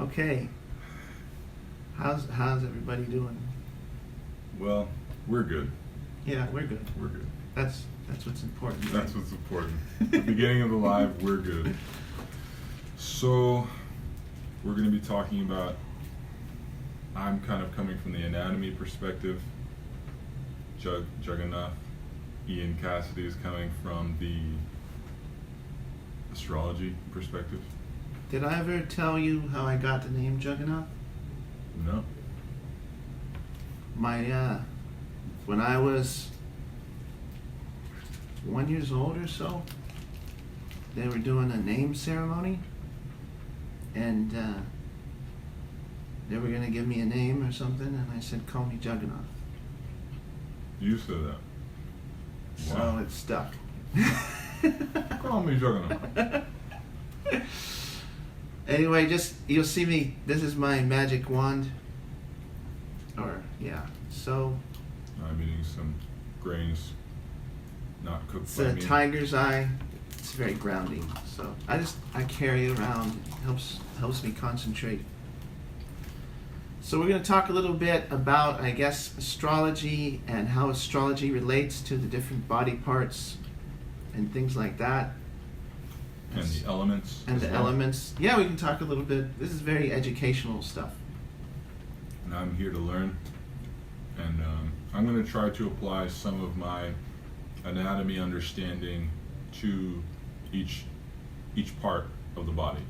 Okay. How's everybody doing? Well, we're good. Yeah, we're good. We're good. That's what's important. Right? That's what's important. At the beginning of the live, we're good. So, we're going to be talking about, I'm kind of coming from the anatomy perspective. Jagannath. Ian Cassidy is coming from the astrology perspective. Did I ever tell you how I got the name Jagannath? No. When I was 1 year old or so, they were doing a name ceremony, and they were going to give me a name or something, and I said, call me Jagannath. You said that. So it stuck. Call me Jagannath. Anyway, you'll see me, this is my magic wand. So I'm eating some grains, not cooked it's by a me. tiger's eye. It's very grounding. So I carry it around. It helps me concentrate. So we're going to talk a little bit about, I guess, astrology and how astrology relates to the different body parts and things like that. And the elements. And as the well. elements. Yeah, we can talk a little bit. This is very educational stuff. And I'm here to learn. And I'm going to try to apply some of my anatomy understanding to each part of the body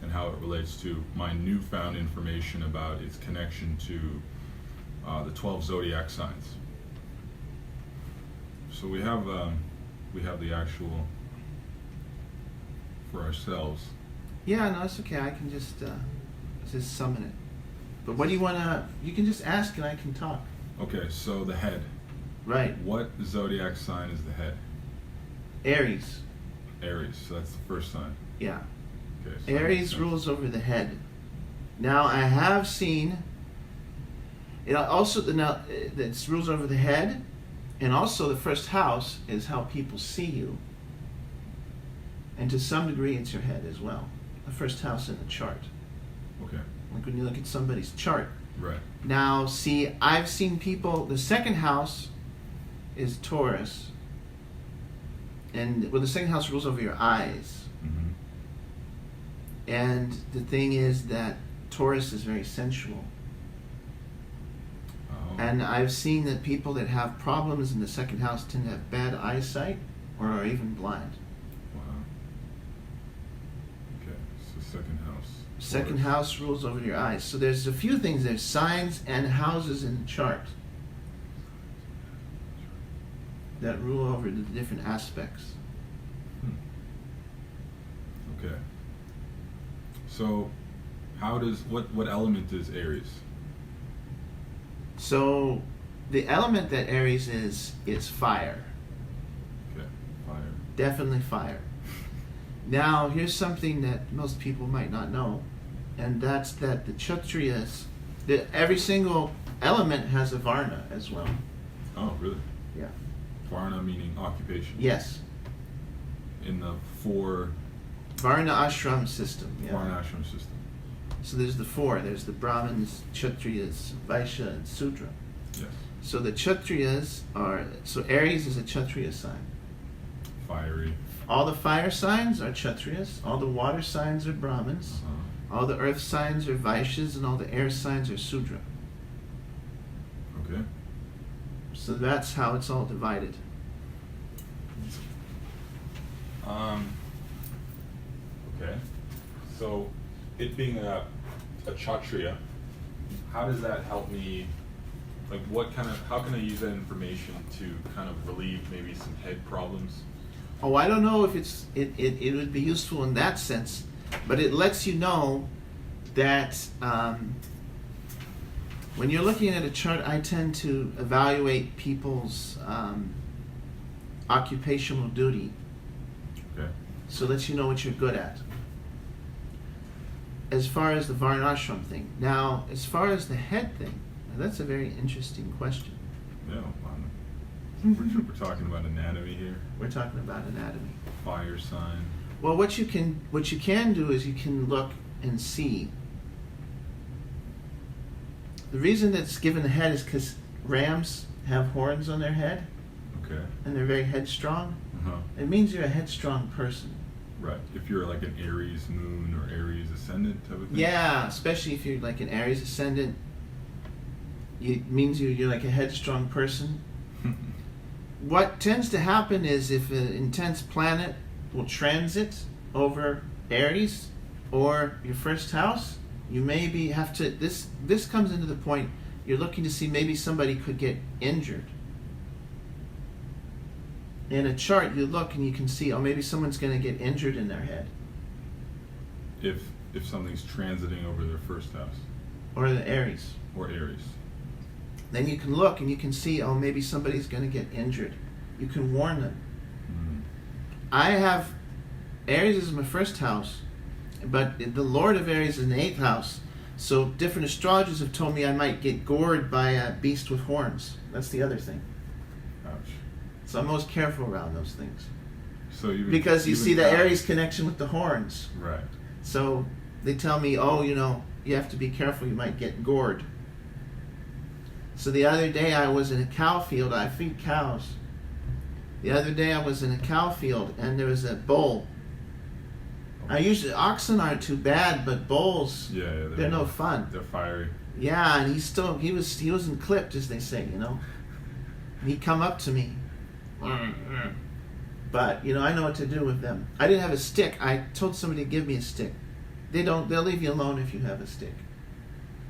and how it relates to my newfound information about its connection to the 12 zodiac signs. So we have the actual for ourselves. Yeah, no, it's okay. I can just summon it. But what do you want to... You can just ask and I can talk. Okay, so the head. Right. What zodiac sign is the head? Aries. Aries, so that's the first sign. Yeah. Okay, so that makes Aries sense. rules over the head. Now, I have seen... It also... Now, it rules over the head, and also the first house is how people see you. And to some degree, it's your head as well. The first house in the chart. Okay, Like when you look at somebody's chart. right. Now, see, I've seen people, the second house is Taurus. And, well, the second house rules over your eyes. Mm-hmm. And the thing is that Taurus is very sensual. Oh. And I've seen that people that have problems in the second house tend to have bad eyesight or are even blind. Wow. Okay, so second house. Second Taurus. house rules over your eyes. So there's a few things. There's signs and houses in the chart that rule over the different aspects. Okay. So, what element is Aries? So the element that Aries is fire. Okay, fire. Definitely fire. Now, here's something that most people might not know, and that's that the Kshatriyas, every single element has a Varna as well. Oh, really? Yeah. Varna meaning occupation. Yes. In the four Varna ashram system. Yeah. Varna ashram system. So there's the four. There's the Brahmins, Kshatriyas, Vaishya, and Sudra. Yes. So the Kshatriyas are... So Aries is a Kshatriya sign. Fiery. All the fire signs are Kshatriyas. All the water signs are Brahmins. Uh-huh. All the earth signs are Vaishyas. And all the air signs are Sudra. Okay. So that's how it's all divided. Okay. So, it being a Kshatriya, how does that help me? Like, how can I use that information to kind of relieve maybe some head problems? Oh, I don't know if it would be useful in that sense, but it lets you know that when you're looking at a chart, I tend to evaluate people's occupational duty. Okay. So it lets you know what you're good at. As far as the Varnashram thing. Now, as far as the head thing, now that's a very interesting question. Yeah. We're talking about anatomy here. We're talking about anatomy. Fire sign. Well, what you can do is you can look and see The reason it's given the head is because rams have horns on their head, Okay. and they're very headstrong. Uh-huh. It means you're a headstrong person. Right. If you're like an Aries moon or Aries ascendant type of thing. Yeah, especially if you're like an Aries ascendant, it means you're like a headstrong person. What tends to happen is if an intense planet will transit over Aries or your first house, you maybe have to, this comes into the point, you're looking to see maybe somebody could get injured. In a chart, you look and you can see, oh, maybe someone's going to get injured in their head. If something's transiting over their first house. Or the Aries. Or Aries. Then you can look and you can see, oh, maybe somebody's going to get injured. You can warn them. Mm. I have, Aries is my first house, but the Lord of Aries is in the 8th house. So different astrologers have told me I might get gored by a beast with horns. That's the other thing. Ouch. So I'm most careful around those things. So Because you see the cows- Aries connection with the horns. Right. So they tell me, oh, you have to be careful, you might get gored. So the other day I was in a cow field. I feed cows. The other day I was in a cow field and there was a bull. Oxen aren't too bad, but bulls, Yeah, they're no fun. They're fiery. Yeah, and he wasn't clipped, as they say, And he'd come up to me. But, I know what to do with them. I didn't have a stick. I told somebody to give me a stick. They'll leave you alone if you have a stick.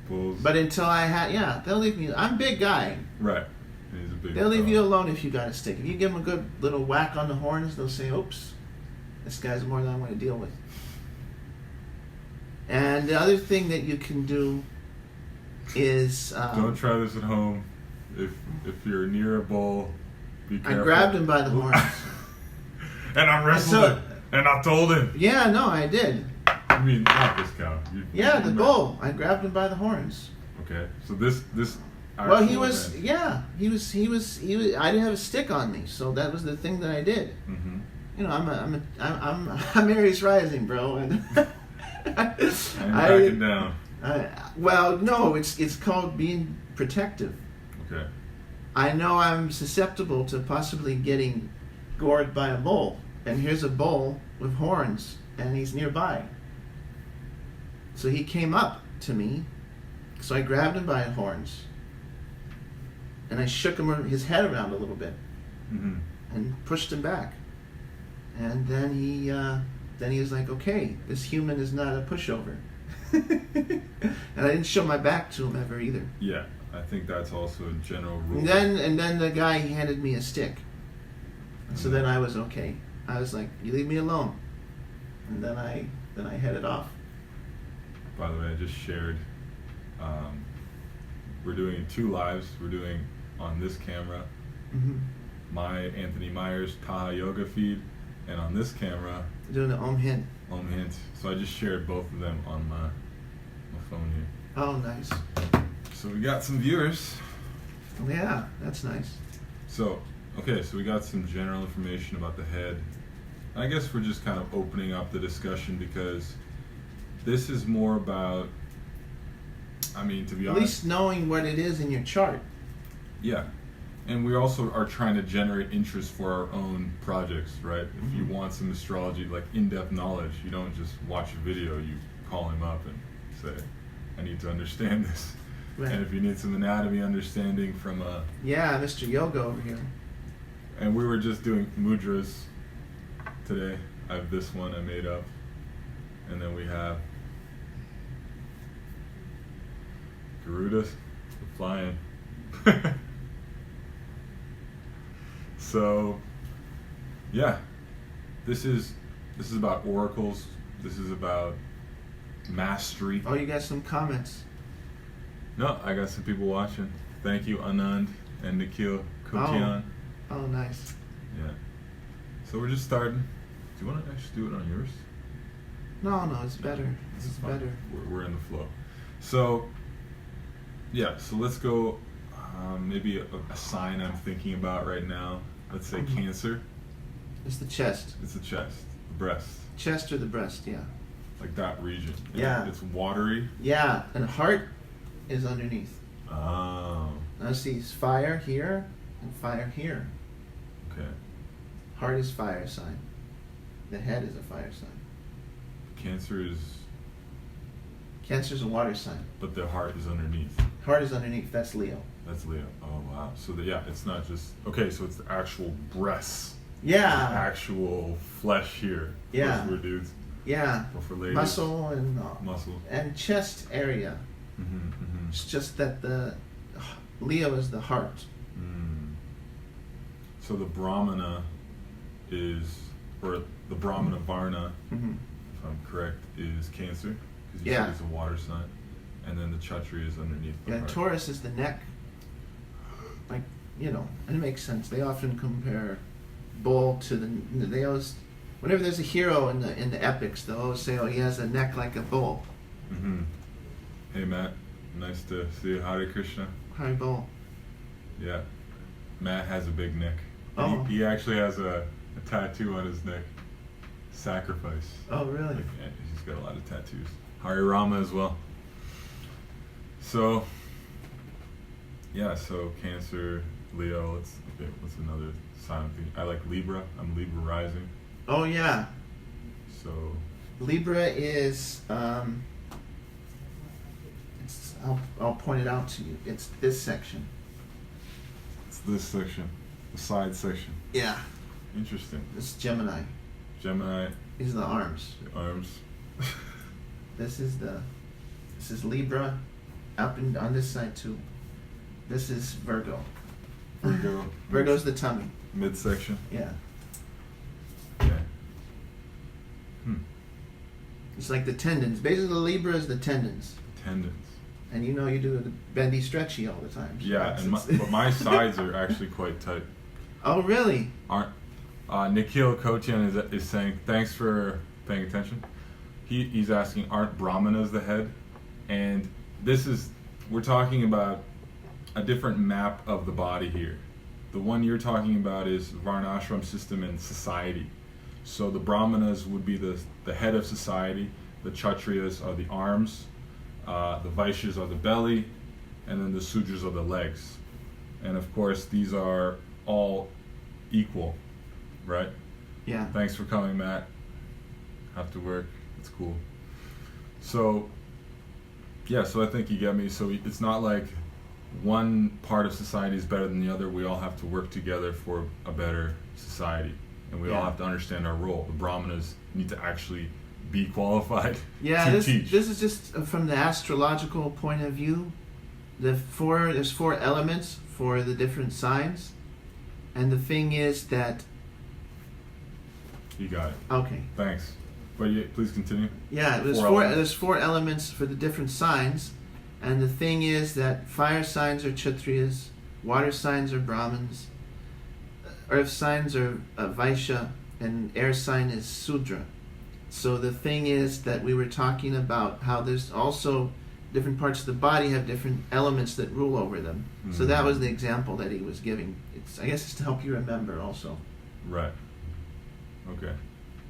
Bulls. But until they'll leave me. I'm a big guy. Right. He's a big They'll leave fellow. you alone if you got a stick. If you give them a good little whack on the horns, they'll say, oops, this guy's more than I want to deal with. And the other thing that you can do is... Don't try this at home. If you're near a bull, be I careful. grabbed him by the horns. And I wrestled it. And I told him. Yeah, no, I did. I mean, not this cow. Yeah, the bull. I grabbed him by the horns. Okay. So this Well, he actual was, event- yeah, he was, I didn't have a stick on me, so that was the thing that I did. Mhm. I'm Aries rising, bro, and And backing down. well, no, it's called being protective. Okay. I know I'm susceptible to possibly getting gored by a bull, and here's a bull with horns, and he's nearby. So he came up to me, so I grabbed him by the horns, and I shook his head around a little bit, Mhm. and pushed him back. And then he was like, okay, this human is not a pushover. And I didn't show my back to him ever either. Yeah, I think that's also a general rule. And then the guy handed me a stick. And so then I was okay. I was like, you leave me alone. And then I headed off. By the way, I just shared. We're doing 2 lives. We're doing on this camera Mm-hmm. my Anthony Myers Taha Yoga feed, and on this camera Doing the Om Hint. Om Hint. So I just shared both of them on my phone here. Oh, nice. So we got some viewers. Yeah, that's nice. So we got some general information about the head. I guess we're just kind of opening up the discussion because this is more about, to be At honest, least knowing what it is in your chart. yeah. And we also are trying to generate interest for our own projects, right? If you want some astrology, like in-depth knowledge, you don't just watch a video, you call him up and say, I need to understand this. Right. And if you need some anatomy understanding from Yeah, Mr. Yoga over here. and we were just doing mudras today. I have this one I made up. And then we have Garudas flying. So, yeah, this is about oracles. This is about mastery. Oh, you got some comments. No, I got some people watching. Thank you, Anand and Nikhil Kotian. Oh, nice. Yeah. So we're just starting. Do you want to actually do it on yours? No, it's better. This It's is fine. better. We're in the flow. So, yeah. So let's go. Maybe a sign I'm thinking about right now. Let's say Cancer. It's the chest. It's the chest, the breast, Chest or the breast, yeah. like that region. And Yeah. It's watery. Yeah, and heart is underneath. Oh. Now see, fire here and fire here. Okay. Heart is fire sign. The head is a fire sign. Cancer is, Cancer's a water sign. but the heart is underneath. Heart is underneath. That's Leo. That's Leo. Oh wow. So yeah, it's not just okay. So it's the actual breasts, the Yeah. actual flesh here. Yeah. For dudes. Yeah. Or for ladies. Muscle Muscle. and chest area. Mm-hmm. It's just that the Leo is the heart. Mm. So the Brahmana is, or the Brahmana Varna, Mm-hmm. if I'm correct, is Cancer, because you Yeah. said it's a water sign, and then the Kshatriya is underneath the Yeah. heart. Taurus is the neck. Like, and it makes sense. They often compare bull to they always, whenever there's a hero in the epics, they'll always say, oh, he has a neck like a bull. Mm-hmm. Hey Matt, nice to see you. Hare Krishna. High bull. Yeah, Matt has a big neck. Oh. He actually has a tattoo on his neck. Sacrifice. Oh, really? Like, yeah, he's got a lot of tattoos. Hari Rama as well. So, yeah, so Cancer, Leo, what's another sign? I like Libra. I'm Libra rising. Oh, yeah. So, Libra is, I'll point it out to you. It's this section. it's this section, the side section. Yeah. Interesting. This is Gemini. Gemini, These are the arms. the arms. This is Libra, up and on this side too. This is Virgo. Virgo. Virgo's the tummy. Midsection. Yeah. Okay. It's like the tendons. Basically, Libra is the tendons. Tendons. And you do the bendy stretchy all the time. So Yeah, and but my sides are actually quite tight. Oh, really? Aren't Nikhil Kotian is saying thanks for paying attention. He's asking, aren't Brahmanas the head? And we're talking about a different map of the body here. The one you're talking about is Varnashram system and society. So the Brahmanas would be the head of society, the Kshatriyas are the arms, the Vaishyas are the belly, and then the Sudras are the legs. And of course these are all equal, right? Yeah. Thanks for coming, Matt. Have to work. It's cool. So, yeah, so I think you get me. So it's not like one part of society is better than the other. We all have to work together for a better society. And we all Yeah. have to understand our role. The Brahmanas need to actually be qualified Yeah, to this teach. is just from the astrological point of view. There's 4 elements for the different signs. And the thing is that, You got it. okay. Thanks. But please continue. Yeah, there's 4 elements for the different signs, and the thing is that fire signs are Kshatriyas, water signs are Brahmins, earth signs are Vaishya, and air sign is Sudra. So the thing is that we were talking about how there's also different parts of the body have different elements that rule over them. Mm-hmm. So that was the example that he was giving. I guess it's to help you remember also. Right. Okay.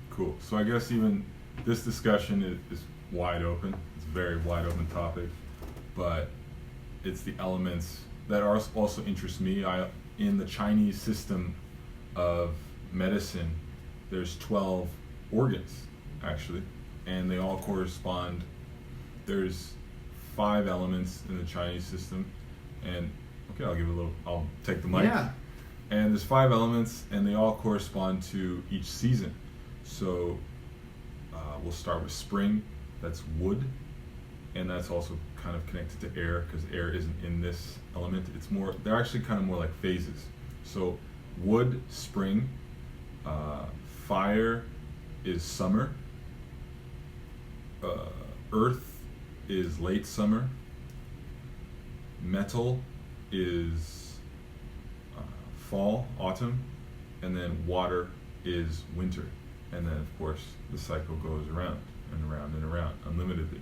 Cool. So I guess even this discussion is wide open. It's a very wide open topic, but it's the elements that also interest me. In the Chinese system of medicine, there's 12 organs actually, and they all correspond. There's 5 elements in the Chinese system, and okay, I'll take the mic. Yeah. And there's 5 elements, and they all correspond to each season. So we'll start with spring. That's wood, and that's also kind of connected to air because air isn't in this element. They're actually kind of more like phases. So wood, spring. Fire is summer. Earth is late summer. Metal is fall, autumn, and then water is winter. And then of course the cycle goes around and around and around unlimitedly.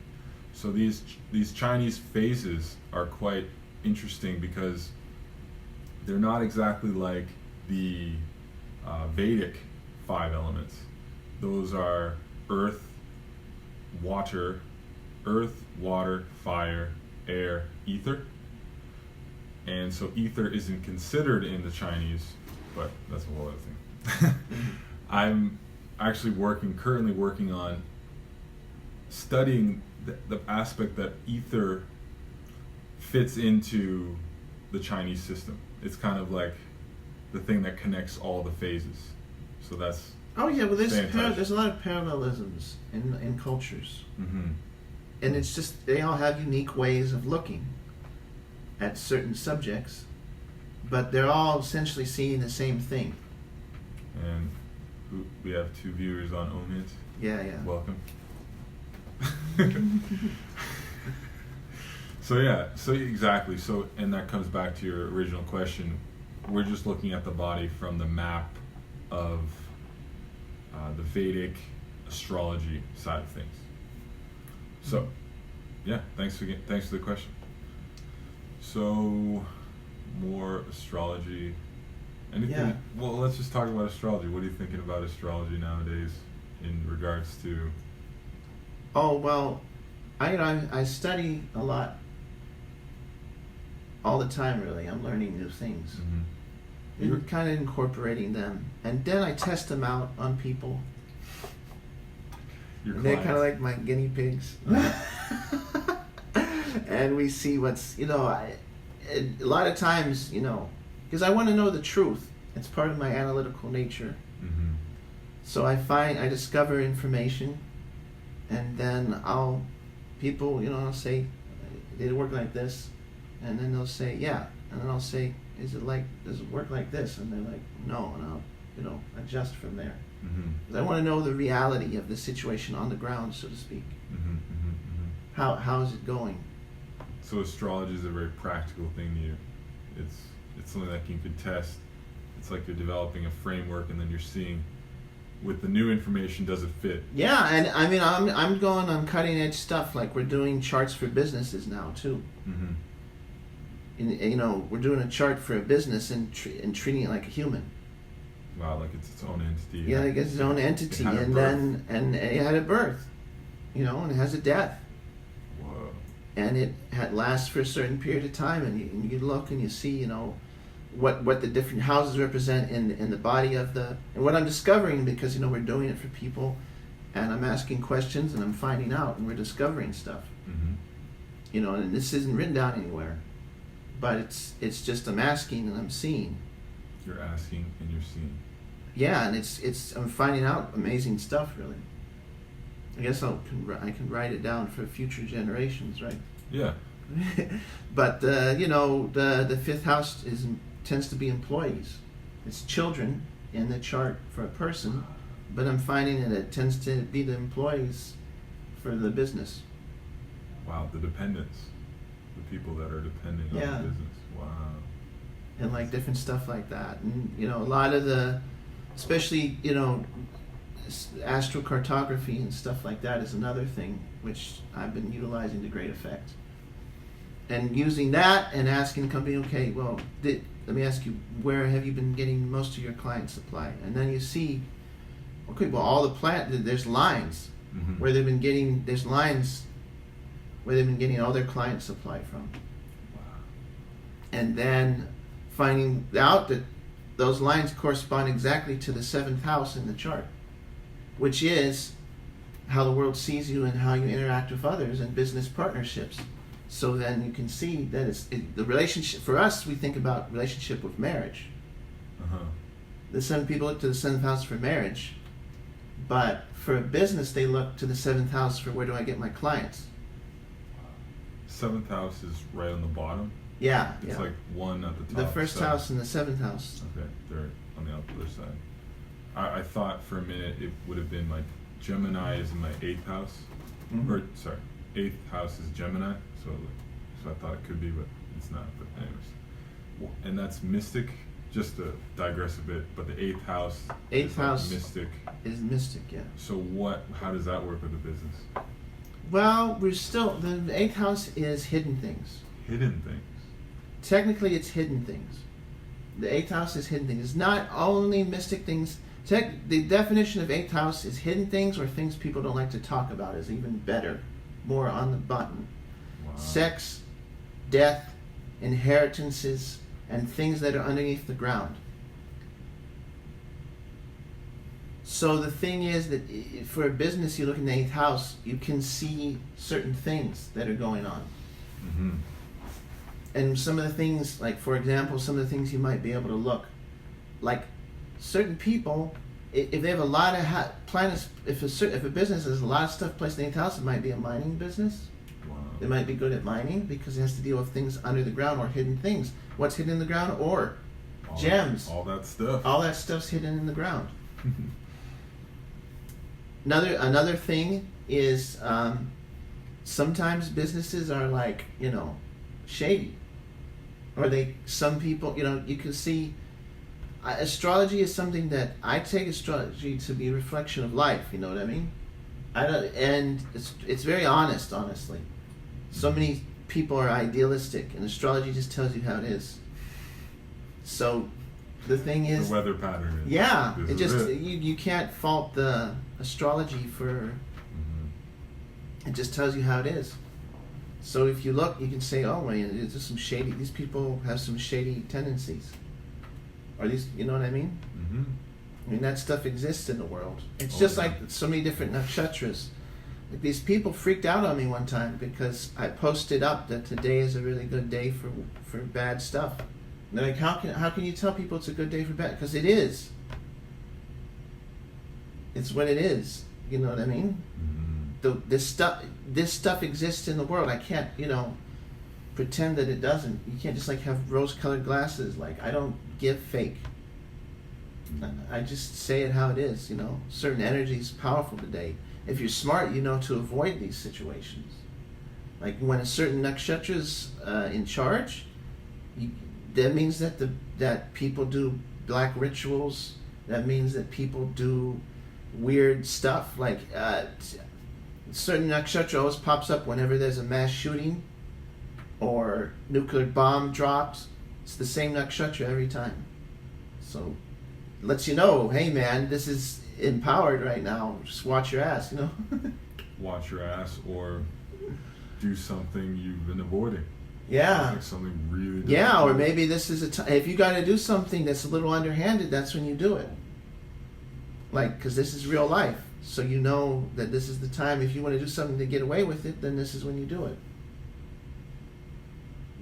So these Chinese phases are quite interesting because they're not exactly like the Vedic 5 elements. Those are earth, water, fire, air, ether. And so ether isn't considered in the Chinese, but that's a whole other thing. I'm actually currently working on studying the aspect that ether fits into the Chinese system. It's kind of like the thing that connects all the phases. So that's Oh yeah, well there's a lot of parallelisms in cultures. Mm-hmm. And it's just, they all have unique ways of looking at certain subjects, but they're all essentially seeing the same thing. And we have 2 viewers on Omid. Yeah. Welcome. So exactly. So, and that comes back to your original question. We're just looking at the body from the map of the Vedic astrology side of things. So, yeah, thanks for the question. So, more astrology. Anything? Yeah. Well, let's just talk about astrology. What are you thinking about astrology nowadays in regards to? Oh well, I study a lot. All the time, really. I'm learning new things. Mm-hmm. And kind of incorporating them, and then I test them out on people. They're kind of like my guinea pigs. And we see what's, a lot of times, because I want to know the truth. It's part of my analytical nature. Mm-hmm. So I discover information, and then I'll say, did it work like this? And then they'll say, yeah. And then I'll say, does it work like this? And they're like, no. And I'll, adjust from there. Mm-hmm. 'Cause I want to know the reality of the situation on the ground, so to speak. Mm-hmm. Mm-hmm. How is it going? So astrology is a very practical thing to you. It's something that you could test. It's like you're developing a framework, and then you're seeing, with the new information, does it fit? Yeah, and I mean, I'm going on cutting edge stuff. Like we're doing charts for businesses now too. Mm-hmm. And, we're doing a chart for a business and treating it like a human. Wow, like it's its own entity. Yeah, like it's its own entity, and it had a birth, and it has a death. Whoa. And it lasts for a certain period of time, and you look and you see, what the different houses represent in the body of the, and what I'm discovering, because we're doing it for people, and I'm asking questions and I'm finding out, and we're discovering stuff. Mm-hmm. And this isn't written down anywhere, but it's just I'm asking and I'm seeing. You're asking and you're seeing. Yeah, and it's I'm finding out amazing stuff, really. I guess I can write it down for future generations, right? Yeah. But the 5th house tends to be employees. It's children in the chart for a person, but I'm finding that it tends to be the employees for the business. Wow, the dependents, the people that are depending on the business. Wow. And like different stuff like that, and a lot of the, especially astrocartography and stuff like that is another thing which I've been utilizing to great effect. And using that and asking the company, okay, well, let me ask you, where have you been getting most of your client supply? And then you see, okay, well, there's lines Mm-hmm. where there's lines where they've been getting all their client supply from. Wow. And then finding out that those lines correspond exactly to the 7th house in the chart, which is how the world sees you and how you interact with others and business partnerships. So then you can see that the relationship, for us, we think about relationship with marriage. Uh-huh. The 7 people look to the 7th house for marriage, but for a business, they look to the 7th house for where do I get my clients. 7th house is right on the bottom. Yeah, It's like 1 at the top. The 1st house and the 7th house. Okay, they're on the other side. I thought for a minute it would have been like Gemini is in my 8th house. Mm-hmm. Or sorry, 8th house is Gemini. So I thought it could be, but it's not. But anyways, and that's mystic. Just to digress a bit, but the 8th house. 8th house mystic. Is mystic, yeah. So how does that work with the business? Well, the 8th house is hidden things. Hidden things. Technically, it's hidden things. The 8th house is hidden things. It's not only mystic things. The definition of 8th house is hidden things, or things people don't like to talk about is even better. More on the button. Wow. Sex, death, inheritances, and things that are underneath the ground. So the thing is that for a business, you look in the 8th house, you can see certain things that are going on. Mm-hmm. And some of the things, like for example, some of the things you might be able to look, like certain people, if they have a lot of planets, if a business has a lot of stuff placed in the 8th house, it might be a mining business. Wow. It might be good at mining because it has to deal with things under the ground or hidden things. What's hidden in the ground? Ore, gems. All that stuff. All that stuff's hidden in the ground. Another thing is sometimes businesses are like, shady. Or some people, you can see, astrology is something that I take astrology to be a reflection of life, you know what I mean? And it's very honestly. So many people are idealistic, and astrology just tells you how it is. So the thing is, the weather pattern is. Yeah, it. You can't fault the astrology for. It just tells you how it is. So if you look, you can say, "Oh, man, there's some shady. These people have some shady tendencies." Or these, you know what I mean? Mm-hmm. I mean, that stuff exists in the world. It's Oh, just yeah. like so many different nakshatras. Like these people freaked out on me one time because I posted up that today is a really good day for bad stuff. And they're like, how can you tell people it's a good day for bad? Because it is. It's what it is. You know what I mean? Mm-hmm. This stuff exists in the world. I can't, pretend that it doesn't. You can't just like have rose-colored glasses. Like, I don't give fake. I just say it how it is. Certain energy is powerful today. If you're smart, you know to avoid these situations. Like when a certain nakshatra's in charge, that means that people do black rituals. That means that people do weird stuff. Like certain nakshatra always pops up whenever there's a mass shooting or nuclear bomb drops. It's the same nakshatra every time. So it lets you know, hey man, this is empowered right now. Just watch your ass, Watch your ass, or do something you've been avoiding. Yeah. Like something really difficult. Yeah, or maybe this is if you got to do something that's a little underhanded, that's when you do it. Like, because this is real life. So you know that this is the time. If you want to do something to get away with it, then this is when you do it.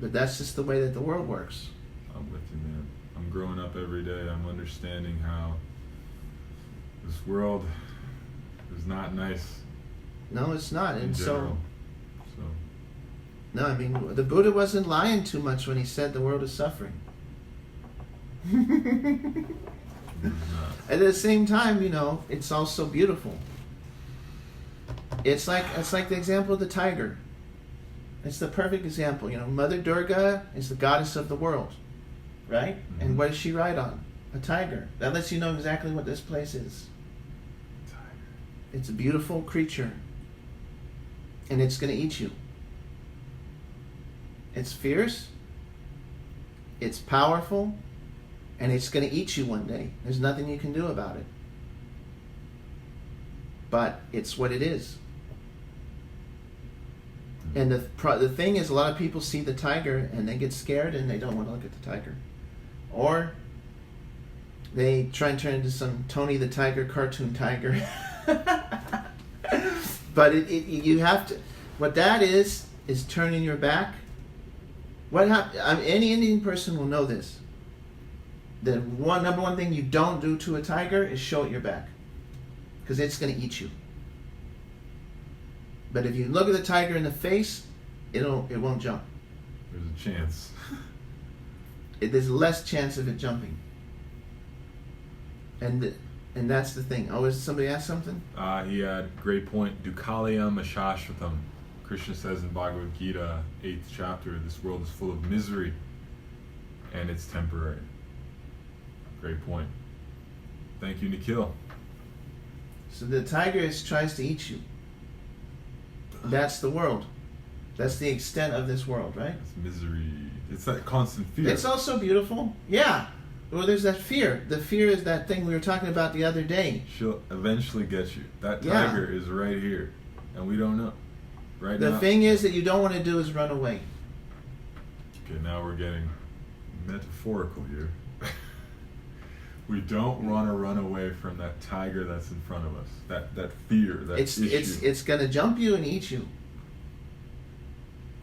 But that's just the way that the world works. I'm with you, man. I'm growing up every day. I'm understanding how this world is not nice. No, it's not. In And general. no, I mean, the Buddha wasn't lying too much when he said the world is suffering. At the same time, it's also beautiful. It's like the example of the tiger. It's the perfect example. Mother Durga is the goddess of the world, right? Mm-hmm. And what does she ride on? A tiger. That lets you know exactly what this place is. Tiger. It's a beautiful creature, and it's going to eat you. It's fierce, it's powerful, and it's going to eat you one day. There's nothing you can do about it. But it's what it is. And the thing is, a lot of people see the tiger and they get scared and they don't want to look at the tiger. Or they try and turn into some Tony the Tiger cartoon tiger. But you have to, what that is turning your back. Any Indian person will know this. The number one thing you don't do to a tiger is show it your back. Because it's going to eat you. But if you look at the tiger in the face, it won't jump. There's a chance. There's less chance of it jumping. And that's the thing. Oh, is somebody asked something? He had great point. Dukalayam ashashvatam. Krishna says in Bhagavad Gita, 8th chapter, this world is full of misery and it's temporary. Great point. Thank you, Nikhil. So the tiger tries to eat you. That's the world. That's the extent of this world, right? It's misery. It's that constant fear. It's also beautiful. Yeah. Well, there's that fear. The fear is that thing we were talking about the other day. She'll eventually get you. That Yeah. tiger is right here, and we don't know. Right The now. thing is that you don't want to do is run away. Okay, now we're getting metaphorical here. We don't want to run away from that tiger that's in front of us. That fear, that issue. It's gonna jump you and eat you.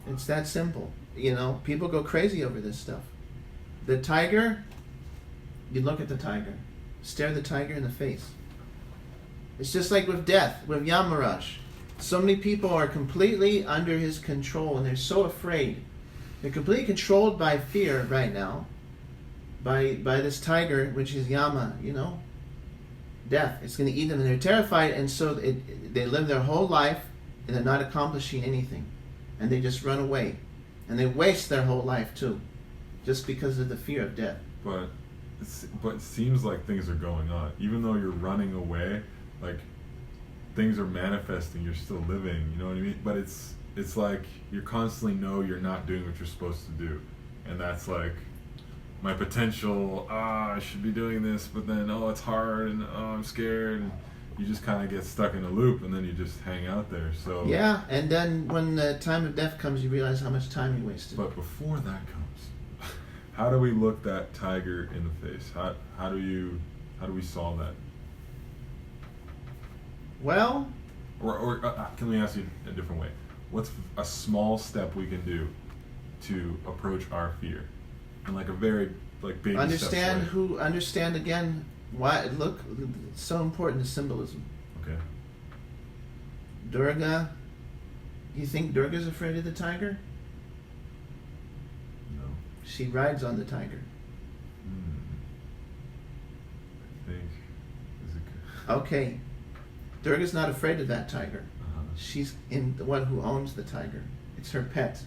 It's that simple. You know, people go crazy over this stuff. The tiger, you look at the tiger, stare the tiger in the face. It's just like with death, with Yamaraj. So many people are completely under his control and they're so afraid. They're completely controlled by fear right now. By this tiger, which is Yama, you know, death. It's going to eat them, and they're terrified, and so they live their whole life, and they're not accomplishing anything, and they just run away, and they waste their whole life too, just because of the fear of death. But it seems like things are going on, even though you're running away. Like things are manifesting. You're still living. You know what I mean? But it's like you constantly know you're not doing what you're supposed to do, and that's like. My potential, I should be doing this, but then, it's hard, and I'm scared, and you just kind of get stuck in a loop, and then you just hang out there. So yeah, and then when the time of death comes, you realize how much time you wasted. But before that comes, how do we look that tiger in the face? How do we solve that? Well, or can we ask you a different way? What's a small step we can do to approach our fear? And like a very baby understand again why. Look, it's so important, the symbolism. Okay. Durga, you think Durga's afraid of the tiger? No. She rides on the tiger. I think. Is it good? Okay. Durga's not afraid of that tiger. Uh-huh. She's in the one who owns the tiger. It's her pet.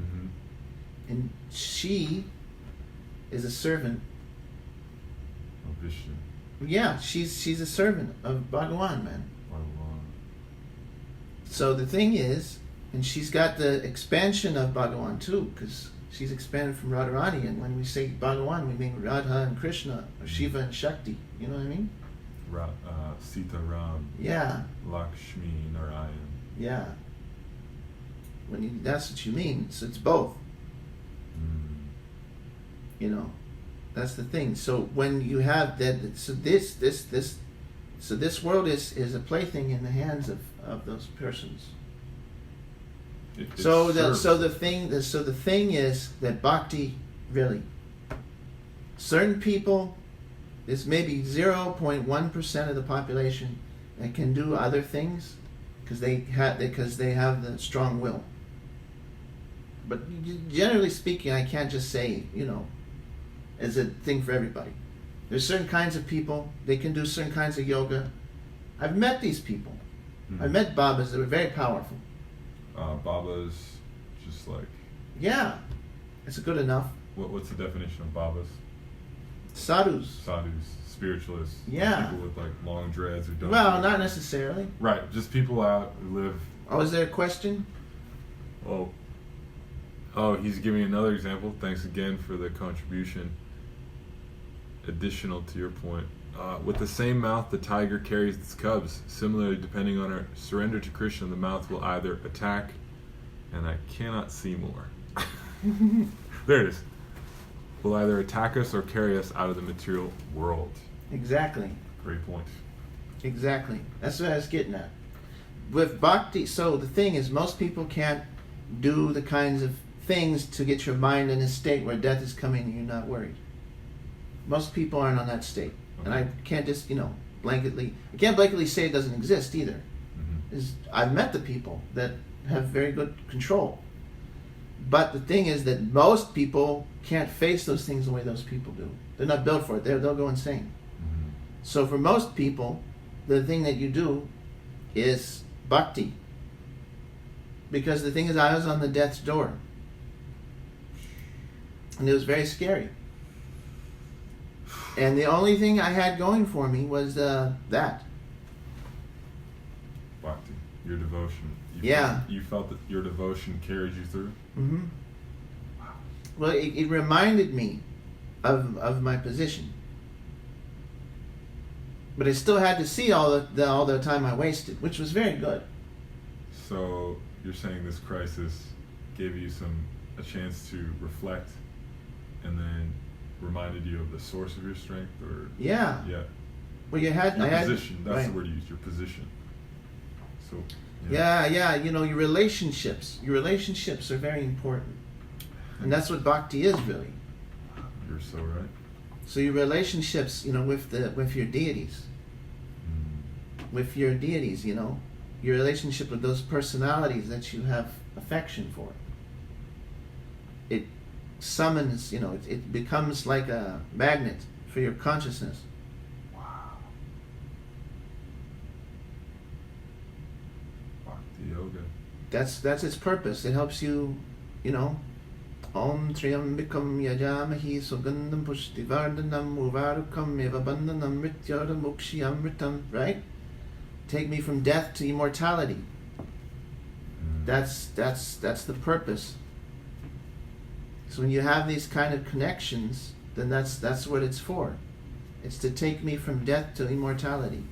Mm-hmm. And she is a servant. Of Vishnu. Yeah, she's a servant of Bhagawan, man. Bhagawan. So the thing is, and she's got the expansion of Bhagawan too, because she's expanded from Radharani, and when we say Bhagawan, we mean Radha and Krishna, or Shiva and Shakti. You know what I mean? Sita Ram. Yeah. Lakshmi Narayan. Yeah. That's what you mean. So it's both. You know, that's the thing. So when you have that, so this world is a plaything in the hands of those persons. So the thing is that Bhakti really, certain people, there's maybe 0.1% of the population that can do other things because they have the strong will. But generally speaking, I can't just say, you know, as a thing for everybody. There's certain kinds of people, they can do certain kinds of yoga. I've met these people. Mm-hmm. I've met Babas that were very powerful. Babas, just like... Yeah, it's good enough. What's the definition of Babas? Sadhus. Sadhus, spiritualists. Yeah. People with like long dreads who don't... Well, not necessarily. Right, just people out who live... Oh, is there a question? Oh, he's giving another example. Thanks again for the contribution. Additional to your point. With the same mouth, the tiger carries its cubs. Similarly, depending on our surrender to Krishna, the mouth will either attack, and I cannot see more. There it is. Will either attack us or carry us out of the material world. Exactly. Great point. Exactly. That's what I was getting at. With Bhakti, so the thing is, most people can't do the kinds of things to get your mind in a state where death is coming and you're not worried. Most people aren't on that state. And I can't just, blanketly say it doesn't exist either. Mm-hmm. I've met the people that have very good control. But the thing is that most people can't face those things the way those people do. They're not built for it. They'll go insane. Mm-hmm. So for most people, the thing that you do is bhakti. Because the thing is, I was on the death's door. And it was very scary. And the only thing I had going for me was that. Bhakti, your devotion. You felt that your devotion carried you through? Mm-hmm. Wow. Well, it reminded me of my position. But I still had to see all the time I wasted, which was very good. So you're saying this crisis gave you some a chance to reflect, and then reminded you of the source of your strength, or Yeah. yeah, Well, you had your I had position. That's right. the word you used. Your position. So. Yeah. You know, your relationships. Your relationships are very important, and that's what bhakti is really. You're so right. So your relationships, you know, with your deities, you know, your relationship with those personalities that you have affection for. It summons, you know, it becomes like a magnet for your consciousness. Wow. Bhakti yoga. That's its purpose. It helps you, you know, Om Triambikam Yajamahi Sugandham Pushtivardhanam Uvarukam Eva Bandhanam Mrityara Mukshiyamritam, right? Take me from death to immortality. That's the purpose. So when you have these kind of connections, then that's what it's for. It's to take me from death to immortality.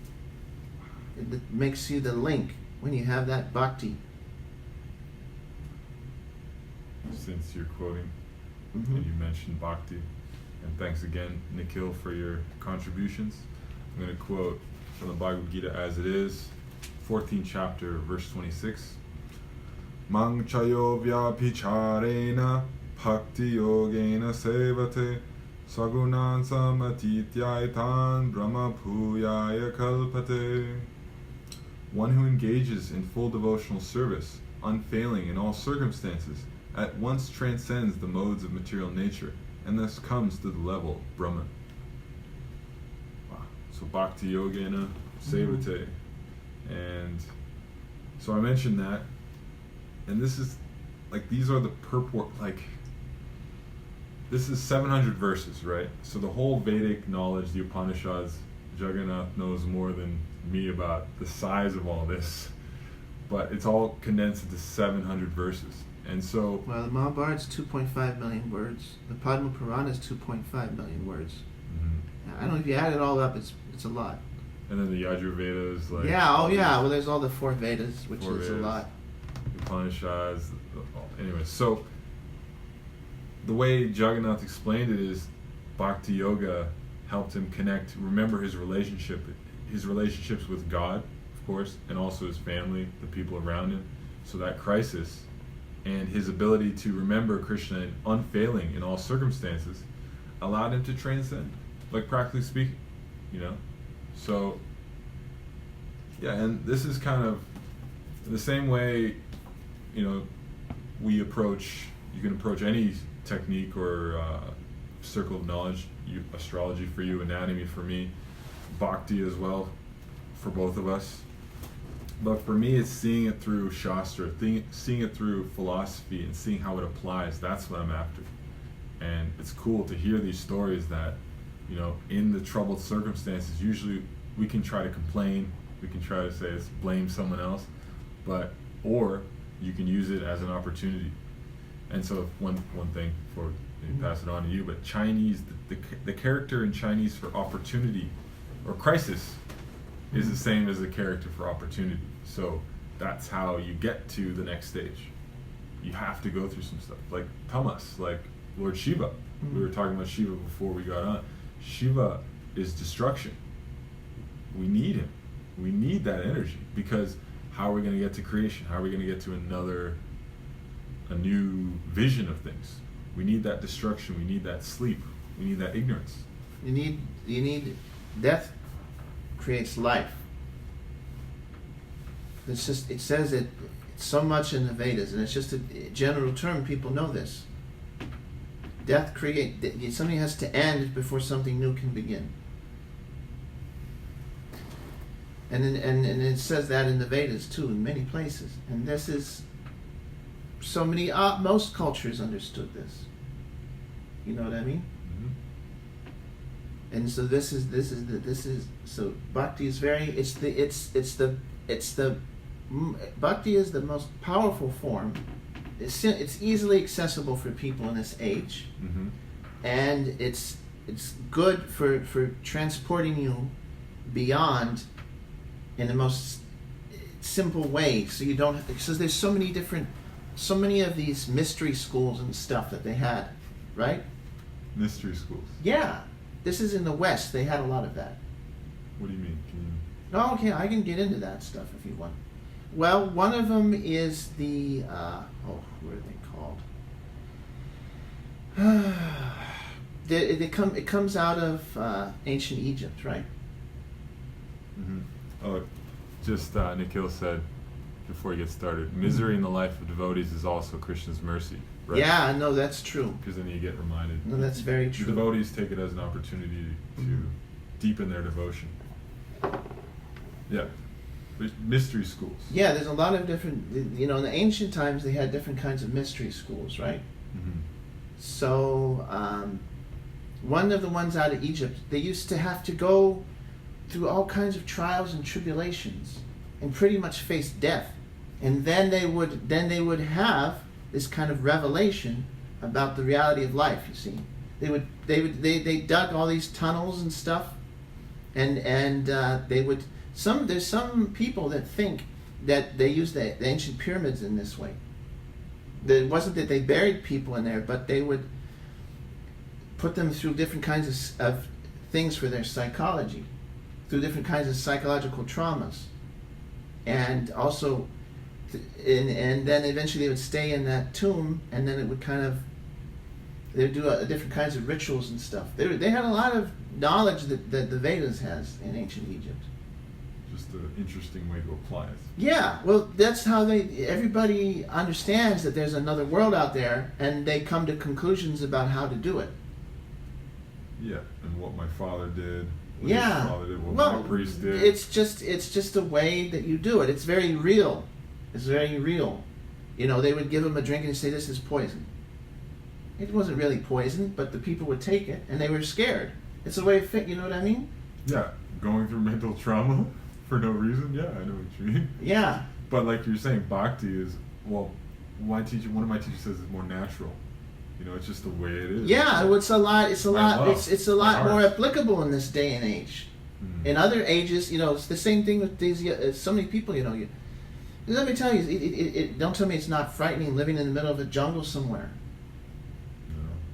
It makes you the link when you have that bhakti. Since you're quoting, Mm-hmm. and you mentioned Bhakti, and thanks again, Nikhil, for your contributions. I'm going to quote from the Bhagavad Gita as it is, 14th chapter, verse 26. Mang chayo vyapicharena bhakti yogena sevate sagunan samatityaitan brahma bhuyaya kalpate. One who engages in full devotional service, unfailing in all circumstances, at once transcends the modes of material nature, and thus comes to the level of Brahman. Wow. So Bhakti Yogena Sevate. And so I mentioned that, and this is, like, these are the purport, like, this is 700 verses, right? So the whole Vedic knowledge, the Upanishads, Jagannath knows more than me about the size of all this, but it's all condensed into 700 verses. And so, well, the Mahabharata's 2.5 million words. The Padma Purana is 2.5 million words. I don't know if you add it all up, it's a lot. And then the Yajurveda is like... Well, there's all the four Vedas, which is Vedas, a lot. Upanishads, anyway, so the way Jagannath explained it is Bhakti Yoga helped him remember his relationships with God, of course, and also his family, the people around him. So that crisis and his ability to remember Krishna unfailing in all circumstances allowed him to transcend, like practically speaking, you know? So, yeah, and this is kind of the same way, you know, you can approach any technique or circle of knowledge, astrology for you, anatomy for me, bhakti as well for both of us. But for me, it's seeing it through Shastra, seeing it through philosophy, and seeing how it applies. That's what I'm after. And it's cool to hear these stories that, you know, in the troubled circumstances, usually we can try to complain, we can try to say it's blame someone else, or you can use it as an opportunity. And so one thing before we pass it on to you, but Chinese, the character in Chinese for opportunity or crisis is the same as the character for opportunity. So that's how you get to the next stage. You have to go through some stuff. Like Tamas, like Lord Shiva. We were talking about Shiva before we got on. Shiva is destruction. We need him. We need that energy, because how are we going to get to creation? How are we going to get to a new vision of things? We need that destruction. We need that sleep. We need that ignorance. You need death creates life. It says it so much in the Vedas, and it's just a general term. People know this. Something has to end before something new can begin. And it says that in the Vedas too, in many places. And this is so many. Most cultures understood this. You know what I mean? And so so Bhakti is Bhakti is the most powerful form. It's easily accessible for people in this age, and it's good for transporting you beyond in the most simple way. So you don't, because there's so many different so many of these mystery schools and stuff that they had, right? Mystery schools. Yeah, this is in the West. They had a lot of that. What do you mean? Can you? Oh, okay, I can get into that stuff if you want. Well, one of them is the what are they called? It comes out of ancient Egypt, right? Mm-hmm. Oh, just Nikhil said before you get started, misery in the life of devotees is also Krishna's mercy. Right? Yeah, no, that's true. Because then you get reminded. No, that's very true. The devotees take it as an opportunity to deepen their devotion. Yeah. Mystery schools. Yeah, there's a lot of different, in the ancient times they had different kinds of mystery schools, right? Mm-hmm. So, one of the ones out of Egypt, they used to have to go through all kinds of trials and tribulations and pretty much face death. And then they would have this kind of revelation about the reality of life, you see. They dug all these tunnels and stuff, and there's some people that think that they used the ancient pyramids in this way. It wasn't that they buried people in there, but they would put them through different kinds of things for their psychology, through different kinds of psychological traumas, and also, and then eventually they would stay in that tomb, and then it would they'd do different kinds of rituals and stuff. They had a lot of knowledge that the Vedas has in ancient Egypt. Just an interesting way to apply it. Yeah, well, that's how everybody understands that there's another world out there, and they come to conclusions about how to do it. Yeah, and what my father did, what yeah. his father did, what my priest did. It's just a way that you do it. It's very real. It's very real. They would give him a drink and say, "This is poison." It wasn't really poison, but the people would take it, and they were scared. It's a way of you know what I mean? Yeah, going through mental trauma for no reason. Yeah, I know what you mean. Yeah. But like you're saying, Bhakti is, well, one of my teachers says it's more natural. It's just the way it is. Yeah, it's a lot more applicable in this day and age. Mm-hmm. In other ages, it's the same thing with these. So many people, let me tell you, don't tell me it's not frightening living in the middle of a jungle somewhere.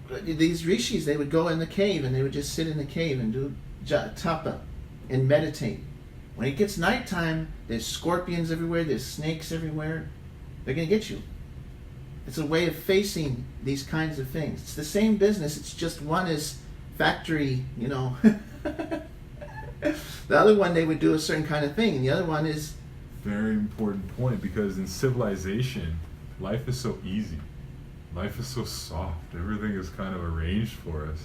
No. These rishis, they would go in the cave and they would just sit in the cave and do tapa and meditate. When it gets nighttime, there's scorpions everywhere, there's snakes everywhere. They're going to get you. It's a way of facing these kinds of things. It's the same business, it's just one is factory, The other one, they would do a certain kind of thing, and the other one is... Very important point, because in civilization, life is so easy. Life is so soft. Everything is kind of arranged for us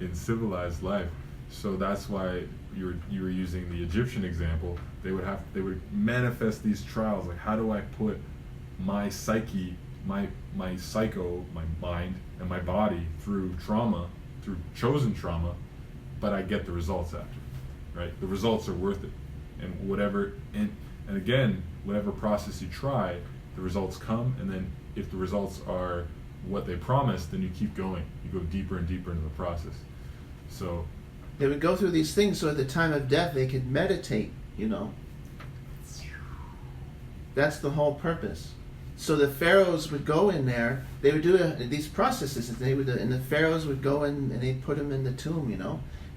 in civilized life. So that's why you were using the Egyptian example. They would manifest these trials, like how do I put my psyche, my psycho, my mind, and my body through trauma, through chosen trauma, but I get the results after, right? The results are worth it, and again, whatever process you try, the results come, and then if the results are what they promised, then you keep going. You go deeper and deeper into the process. So they would go through these things so at the time of death they could meditate, That's the whole purpose. So the pharaohs would go in there, they would do these processes, and the pharaohs would go in and they'd put them in the tomb,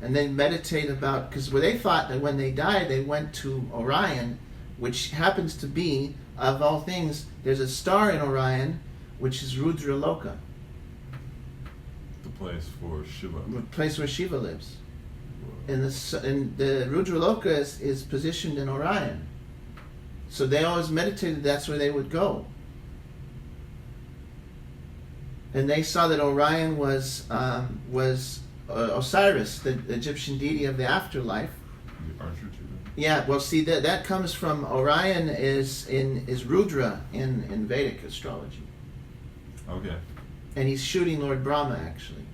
and then meditate about, because they thought that when they died, they went to Orion, which happens to be, of all things, there's a star in Orion, which is Rudra Loka. The place for Shiva. The place where Shiva lives. And the Rudra Loka is positioned in Orion. So they always meditated, that's where they would go. And they saw that Orion was Osiris, the Egyptian deity of the afterlife. The archer too. Yeah, well, see that comes from Orion is Rudra in Vedic astrology. Okay. And he's shooting Lord Brahma, actually.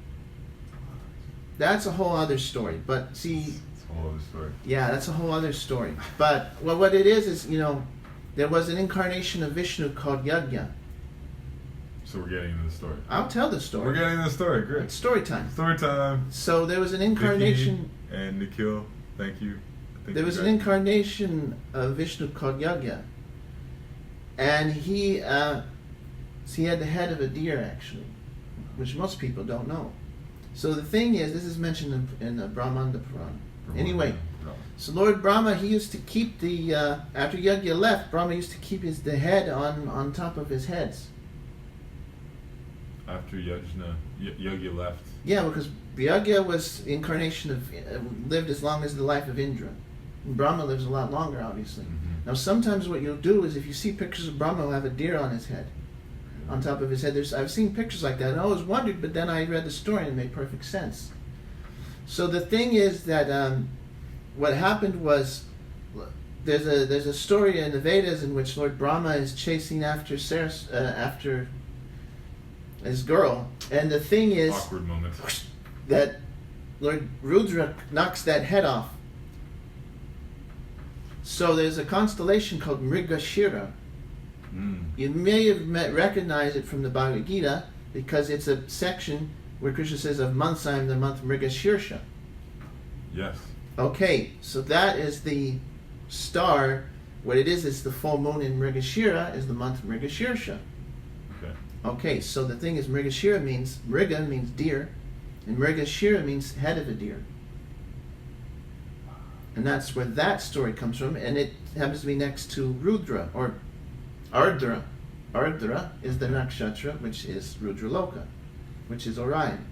That's a whole other story. But see, it's a whole other story. Yeah, that's a whole other story. But what it is there was an incarnation of Vishnu called Yajna. So we're getting into the story. I'll tell the story. We're getting into the story. Great. It's story time. Story time. So there was an incarnation. Vicky and Nikhil, thank you. There was an incarnation of Vishnu called Yajna. And he So he had the head of a deer, actually, which most people don't know. So the thing is, this is mentioned in the Brahmanda Purana. Anyway, so Lord Brahma, he used to keep the, after Yajna left, Brahma used to keep the head on top of his heads. After Yajna left. Yeah, because Yajna was incarnation of, lived as long as the life of Indra. And Brahma lives a lot longer, obviously. Mm-hmm. Now sometimes what you'll do is if you see pictures of Brahma, he'll have a deer on his head. On top of his head. I've seen pictures like that and I always wondered, but then I read the story and it made perfect sense. So the thing is that what happened was there's a story in the Vedas in which Lord Brahma is chasing after after his girl, and the thing is awkward moment that Lord Rudra knocks that head off. So there's a constellation called Mrigashira. You may have recognized it from the Bhagavad Gita because it's a section where Krishna says of months I am the month Mrigashirsha. Yes. Okay, so that is the star. What it is the full moon in Mrigashira is the month Mrigashirsha. Okay. Okay, so the thing is Mrigashira means, Mriga means deer, and Mrigashira means head of a deer. And that's where that story comes from, and it happens to be next to Rudra, or Ardra. Ardra is the nakshatra, which is Rudraloka, which is Orion.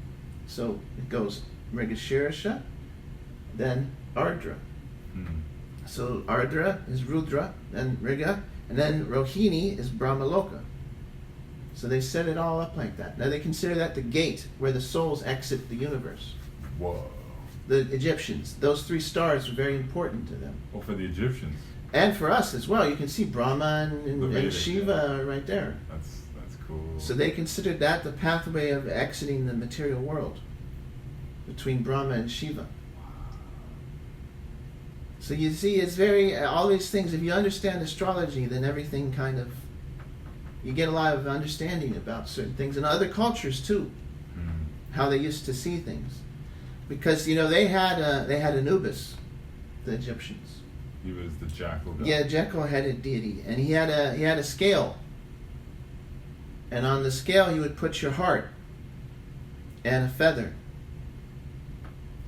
So it goes Mrigashirsha, then Ardra. So Ardra is Rudra, then Mriga, and then Rohini is Brahmaloka. So they set it all up like that. Now they consider that the gate where the souls exit the universe. Whoa. The Egyptians, those three stars were very important to them. Well, for the Egyptians. And for us as well. You can see Brahma and Vedic, Shiva right there. That's cool. So they considered that the pathway of exiting the material world between Brahma and Shiva. So you see, it's very, all these things, if you understand astrology, then everything kind of, you get a lot of understanding about certain things. And other cultures too, how they used to see things. Because, they had Anubis, the Egyptians. He was the Jackal god. Yeah, Jekyll-headed deity, and he had a scale, and on the scale he would put your heart and a feather,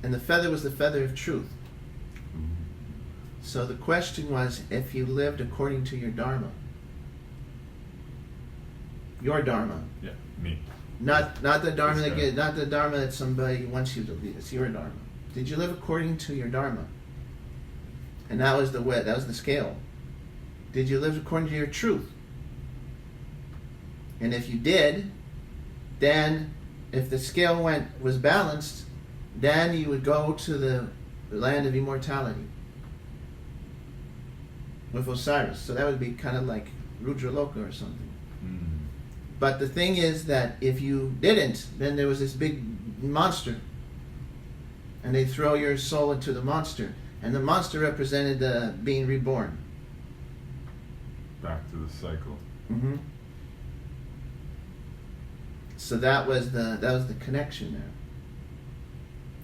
and the feather was the feather of truth. So the question was, if you lived according to your dharma, Yeah, me. not the dharma not the dharma that somebody wants you to lead. It's your dharma. Did you live according to your dharma? And that was the scale. Did you live according to your truth? And if you did, then if the scale was balanced, then you would go to the land of immortality with Osiris. So that would be kind of like Rudraloka or something. But the thing is that if you didn't, then there was this big monster, and they throw your soul into the monster. And the monster represented being reborn. Back to the cycle. Mm-hmm. So that was the connection there.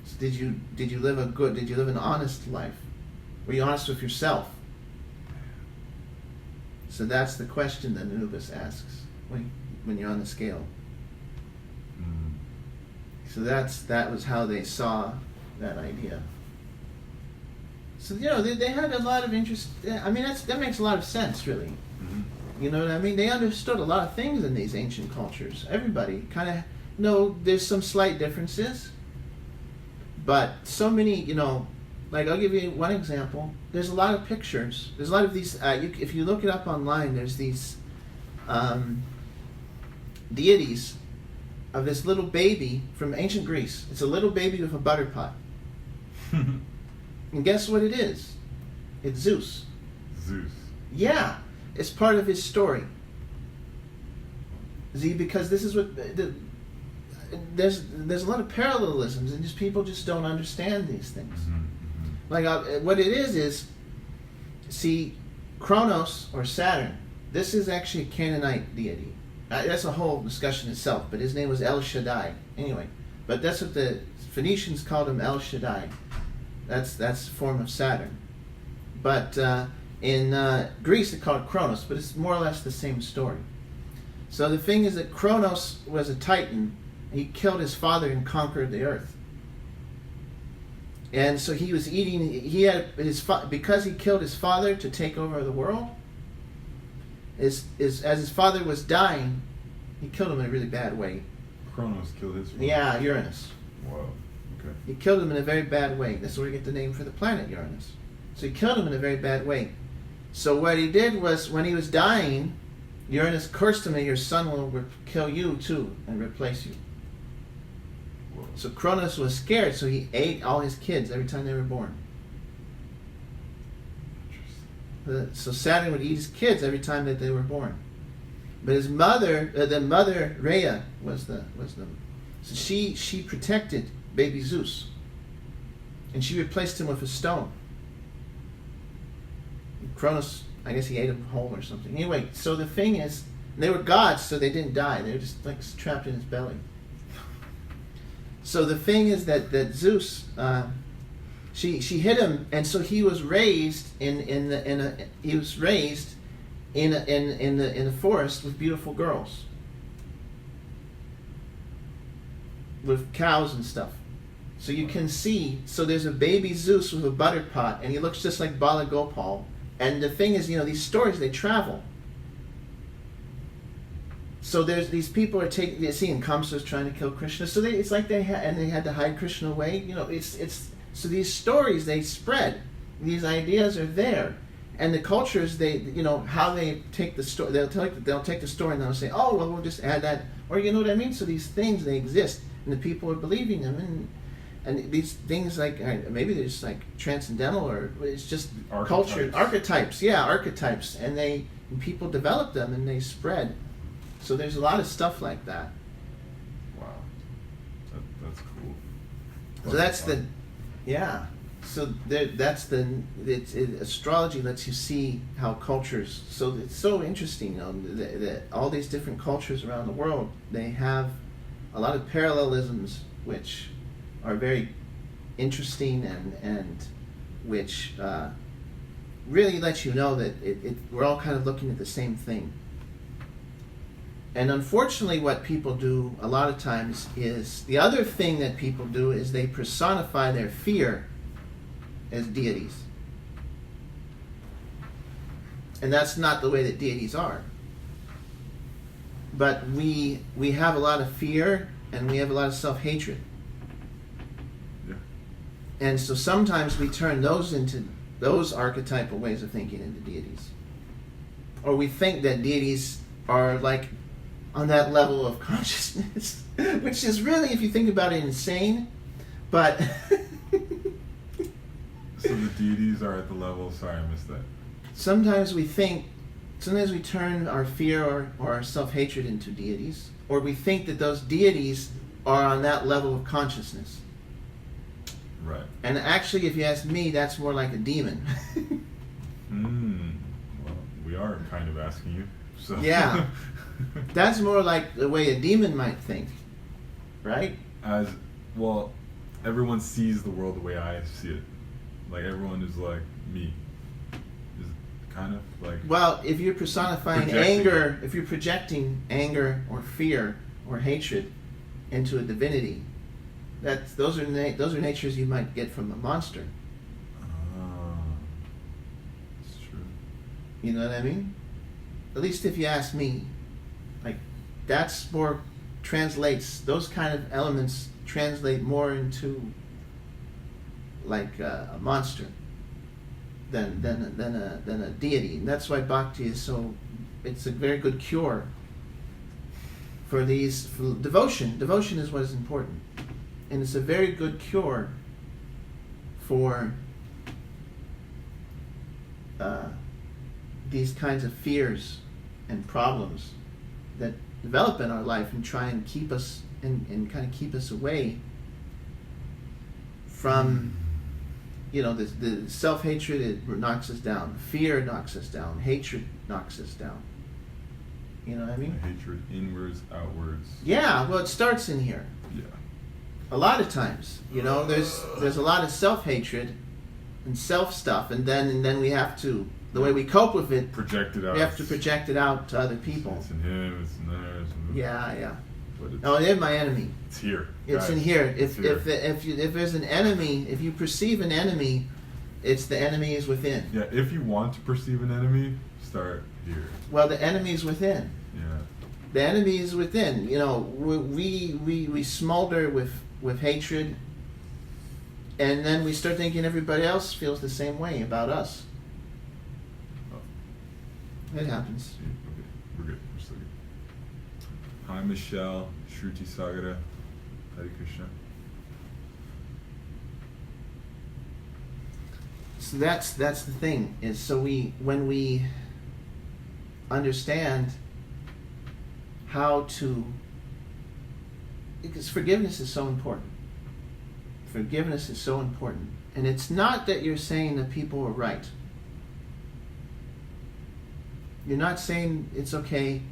So did you live an honest life? Were you honest with yourself? So that's the question that Anubis asks when you're on the scale. So that was how they saw that idea. So they had a lot of interest. I mean, that makes a lot of sense, really. You know what I mean? They understood a lot of things in these ancient cultures. Everybody kind of, there's some slight differences, but so many, like I'll give you one example. There's a lot of pictures. There's a lot of these. If you look it up online, there's these deities of this little baby from ancient Greece. It's a little baby with a butter pot. And guess what it is? It's Zeus. Zeus. Yeah, it's part of his story. See, because this is what there's a lot of parallelisms, and just people just don't understand these things. Like what it is see, Kronos or Saturn. This is actually a Canaanite deity. That's a whole discussion itself. But his name was El Shaddai. Anyway, but that's what the Phoenicians called him, El Shaddai. That's a form of Saturn. But in Greece they call it Kronos, but it's more or less the same story. So the thing is that Kronos was a titan. He killed his father and conquered the earth. And so he was eating. He had because he killed his father to take over the world. As his father was dying, he killed him in a really bad way. Kronos killed his father. Yeah, Uranus. Wow. Okay. He killed him in a very bad way. That's where we get the name for the planet Uranus. So he killed him in a very bad way. So what he did was, when he was dying, Uranus cursed him, and your son will kill you too and replace you. Whoa. So Kronos was scared, so he ate all his kids every time they were born. So Saturn would eat his kids every time that they were born. But his mother, the mother Rhea, was the. So she protected baby Zeus, and she replaced him with a stone. And Kronos, I guess he ate him whole or something. Anyway, so the thing is, they were gods, so they didn't die. They were just like trapped in his belly. So the thing is that Zeus, she hit him, and so he was raised in a forest with beautiful girls, with cows and stuff. So you can see. So there's a baby Zeus with a butter pot, and he looks just like Bala Gopal. And the thing is, these stories, they travel. So there's these people are seeing Kamsa's trying to kill Krishna. So it's like they had to hide Krishna away. It's so these stories, they spread. These ideas are there, and the cultures, how they take the story. They'll take the story and they'll say, oh well, we'll just add that, or you know what I mean. So these things, they exist, and the people are believing them, and these things, like maybe they're just like transcendental, or it's just culture archetypes. Yeah, archetypes, and people develop them and they spread. So there's a lot of stuff like that. Wow, that's cool. So that's So astrology lets you see how cultures. So it's so interesting. That all these different cultures around the world, they have a lot of parallelisms, which are very interesting and which really let you know that we're all kind of looking at the same thing. And unfortunately, what people do a lot of times is, the other thing that people do is they personify their fear as deities. And that's not the way that deities are. But we have a lot of fear, and we have a lot of self-hatred. Yeah. And so sometimes we turn those archetypal ways of thinking into deities. Or we think that deities are like on that level of consciousness, which is really, if you think about it, insane. But so the deities are at the level. Sorry, I missed that. Sometimes we turn our fear or our self-hatred into deities, or we think that those deities are on that level of consciousness. Right. And actually, if you ask me, that's more like a demon. Well, we are kind of asking you. So. Yeah. That's more like the way a demon might think, right? As well, everyone sees the world the way I see it. Like, everyone is like me. Is kind of like. Well, if you're personifying anger, if you're projecting anger or fear or hatred into a divinity, those are natures you might get from a monster. It's true. You know what I mean? At least if you ask me. Like, that's more translates, those kind of elements translate more into like a monster than a deity. And that's why Bhakti is it's a very good cure for devotion. Devotion is what is important. And it's a very good cure for these kinds of fears and problems that develop in our life and try and keep us and kind of keep us away from the self-hatred. It knocks us down, fear knocks us down, hatred knocks us down. You know what I mean? Hatred inwards, outwards. Yeah, well, it starts in here. Yeah. A lot of times, there's a lot of self-hatred and self stuff, and then we have to The way we cope with it, project it out. we have to project it out to other people. It's in him, it's in theirs. Yeah. But it's, Oh, they're my enemy. it's here. It's guys. in here. It's here. If there's an enemy, if you perceive an enemy, it's the enemy is within. Yeah, if you want to perceive an enemy, start here. Well, the enemy is within. Yeah. The enemy is within. You know, we smolder with hatred, and then we start thinking everybody else feels the same way about us. Oh. It happens. See, okay, we're good. We're still good. Hi, Michelle. Shruti Sagara. Hare Krishna. So that's the thing, is so when we understand how to, because forgiveness is so important. Forgiveness is so important. And it's not that you're saying that people are right. You're not saying it's okay.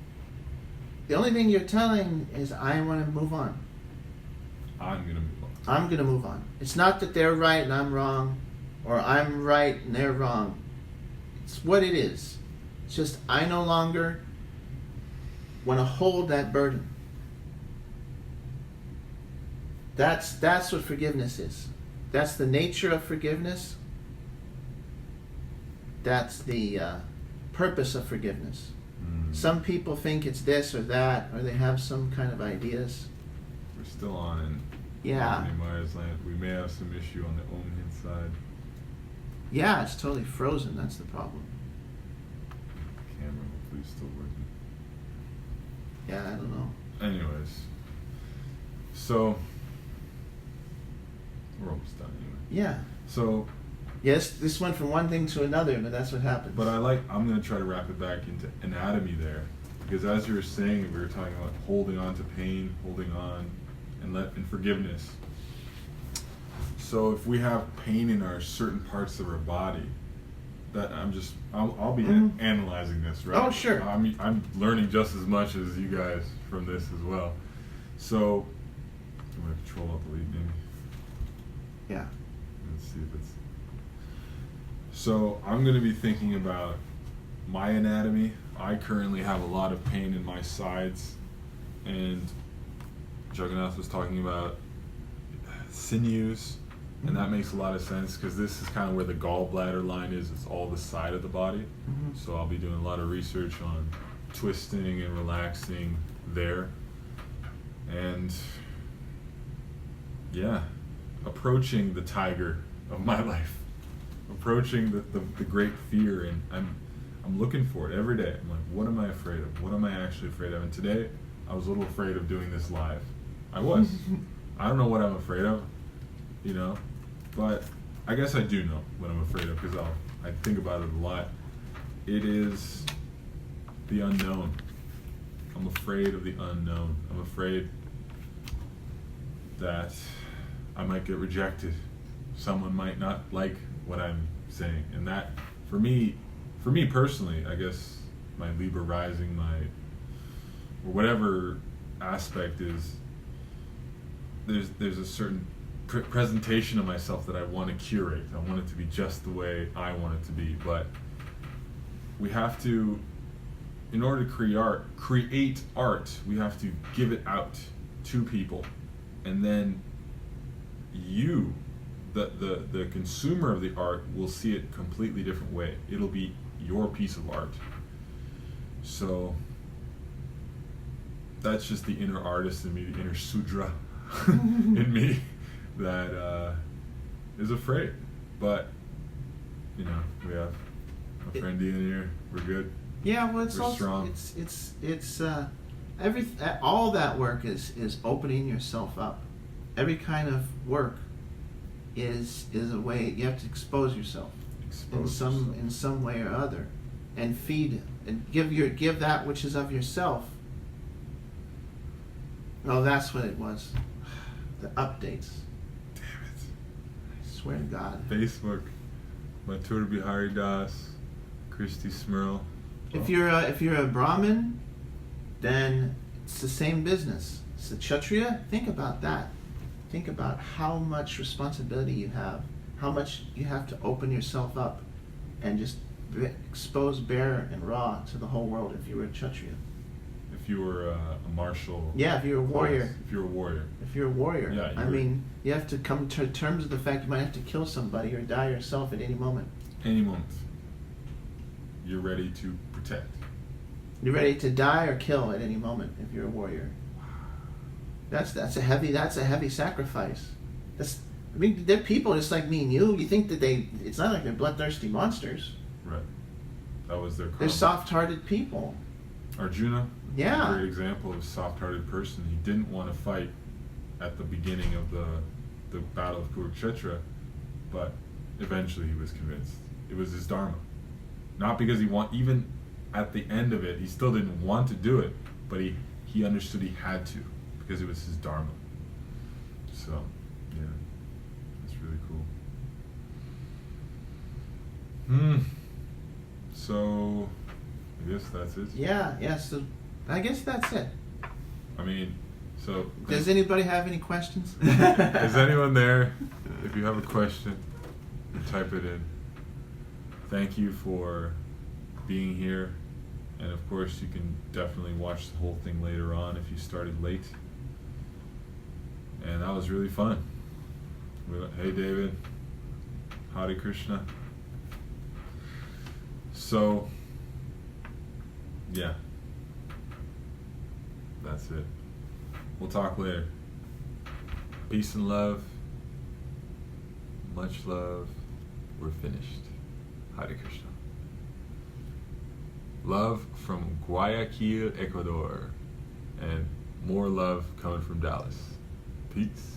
The only thing you're telling is, I want to move on. I'm going to move on. I'm going to move on. It's not that they're right and I'm wrong, or I'm right and they're wrong. It's what it is. It's just, I no longer want to hold that burden. That's what forgiveness is. That's the nature of forgiveness. That's the purpose of forgiveness. Some people think it's this or that, or they have some kind of ideas. We're still on in Yeah. Myers land. We may have some issue on the Omhin side. Yeah, it's totally frozen. That's the problem. Camera hopefully is still working. Yeah, I don't know. Anyways, so we're almost done anyway. Yeah. So, Yes, this went from one thing to another, but that's what happens. but I'm going to try to wrap it back into anatomy there, because as you were saying, we were talking about holding on to pain, holding on, and forgiveness. So if we have pain in our certain parts of our body, that I'll be analyzing this, right? Oh, sure. I'm learning just as much as you guys from this as well. So I'm going to control out the lead maybe. Yeah. Let's see if it's. So I'm going to be thinking about my anatomy. I currently have a lot of pain in my sides, and Jagannath was talking about sinews, and that makes a lot of sense because this is kind of where the gallbladder line is. It's all the side of the body. Mm-hmm. So I'll be doing a lot of research on twisting and relaxing there. And yeah, approaching the tiger of my life, approaching the great fear, and I'm looking for it every day. I'm like, what am I afraid of? What am I actually afraid of? And today, I was a little afraid of doing this live. I was. I don't know what I'm afraid of, but I guess I do know what I'm afraid of because I think about it a lot. It is the unknown. I'm afraid of the unknown. I'm afraid that I might get rejected. Someone might not like what I'm saying, and that, for me personally, I guess my Libra rising, or whatever aspect is, there's a certain presentation of myself that I want to curate. I want it to be just the way I want it to be, but we have to, in order to create art, we have to give it out to people, and then you, the consumer of the art, will see it a completely different way. It'll be your piece of art. So that's just the inner artist in me, the inner Sudra in me that is afraid. But we have a friend in here. We're good. Yeah, well, it's We're also strong. it's all that work is opening yourself up. Every kind of work is a way you have to expose yourself in some way or other, and feed and give that which is of yourself. Oh, that's what it was. The updates. Damn it. I swear to God. Facebook, Matur Bihari Das, Christy Smurl. If you're a Brahmin, then it's the same business. It's the Kshatriya. Think about that. Think about how much responsibility you have, how much you have to open yourself up, and just exposed bare and raw to the whole world if you were a Kshatriya. If you were a martial. Yeah, if you're a warrior. If you're a warrior. If you're a warrior. Yeah, I mean, you have to come to terms with the fact you might have to kill somebody or die yourself at any moment. Any moment. You're ready to protect. You're ready to die or kill at any moment if you're a warrior. That's a heavy sacrifice. I mean, they're people just like me and you. You think that it's not like they're bloodthirsty monsters. Right. That was their karma. They're soft-hearted people. Arjuna, Yeah. a great example of a soft-hearted person. He didn't want to fight at the beginning of the battle of Kurukshetra, but eventually he was convinced. It was his dharma. Not because even at the end of it, he still didn't want to do it, but he understood he had to, because it was his dharma. So, yeah, that's really cool. So, I guess that's it. Yeah, so I guess that's it. I mean, so... Does anybody have any questions? Is anyone there? If you have a question, type it in. Thank you for being here. And of course, you can definitely watch the whole thing later on if you started late. And that was really fun. Hey, David. Hare Krishna. So, yeah. That's it. We'll talk later. Peace and love. Much love. We're finished. Hare Krishna. Love from Guayaquil, Ecuador. And more love coming from Dallas. Peace.